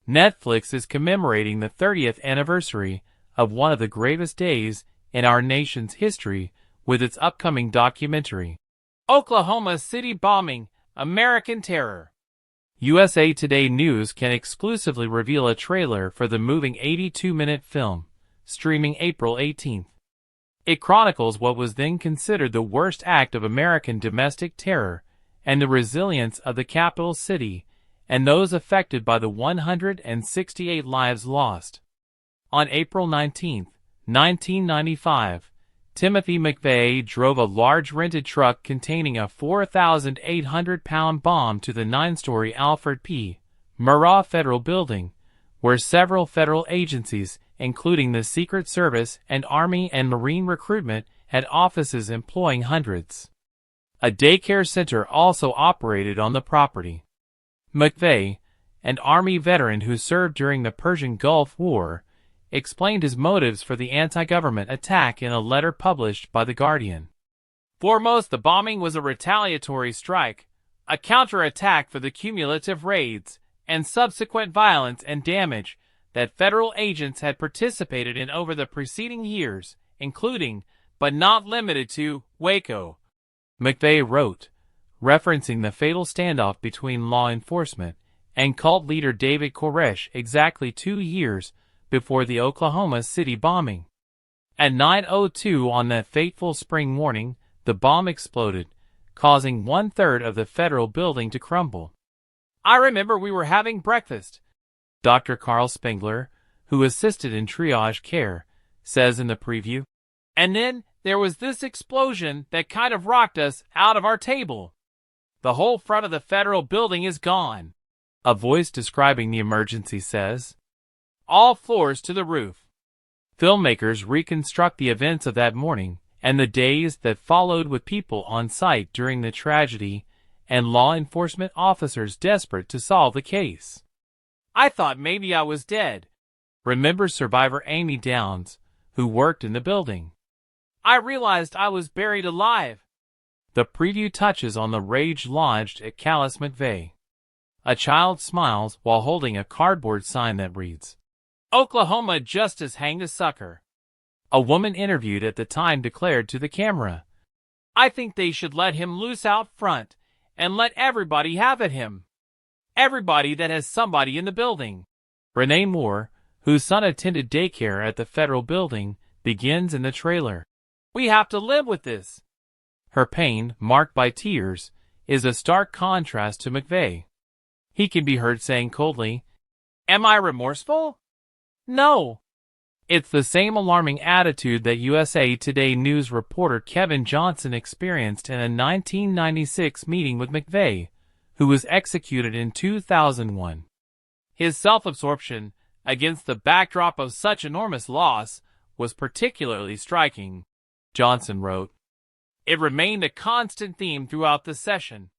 Netflix is commemorating the 30th anniversary of one of the greatest days in our nation's history with its upcoming documentary, Oklahoma City Bombing: American Terror. USA Today News can exclusively reveal a trailer for the moving 82-minute film, streaming April 18th. It chronicles what was then considered the worst act of American domestic terror and the resilience of the capital city and those affected by the 168 lives lost. On April 19, 1995, Timothy McVeigh drove a large rented truck containing a 4,800-pound bomb to the 9-story Alfred P. Murrah Federal Building, where several federal agencies, including the Secret Service and Army and Marine recruitment, had offices employing hundreds. A daycare center also operated on the property. McVeigh, an Army veteran who served during the Persian Gulf War, explained his motives for the anti-government attack in a letter published by The Guardian. Foremost, the bombing was a retaliatory strike, a counterattack for the cumulative raids and subsequent violence and damage that federal agents had participated in over the preceding years, including, but not limited to, Waco. McVeigh wrote, referencing the fatal standoff between law enforcement and cult leader David Koresh exactly 2 years before the Oklahoma City bombing. At 9:02 on that fateful spring morning, the bomb exploded, causing 1/3 of the federal building to crumble. I remember we were having breakfast, Dr. Carl Spengler, who assisted in triage care, says in the preview. And then there was this explosion that kind of rocked us out of our table. The whole front of the federal building is gone, a voice describing the emergency says. All floors to the roof. Filmmakers reconstruct the events of that morning and the days that followed with people on site during the tragedy and law enforcement officers desperate to solve the case. I thought maybe I was dead, remembers survivor Amy Downs, who worked in the building. I realized I was buried alive. The preview touches on the rage lodged at Callus McVeigh. A child smiles while holding a cardboard sign that reads, Oklahoma Justice hanged a sucker. A woman interviewed at the time declared to the camera, I think they should let him loose out front and let everybody have at him. Everybody that has somebody in the building. Renee Moore, whose son attended daycare at the federal building, begins in the trailer. We have to live with this. Her pain, marked by tears, is a stark contrast to McVeigh. He can be heard saying coldly, Am I remorseful? No. It's the same alarming attitude that USA Today News reporter Kevin Johnson experienced in a 1996 meeting with McVeigh, who was executed in 2001. His self-absorption, against the backdrop of such enormous loss, was particularly striking, Johnson wrote. It remained a constant theme throughout the session.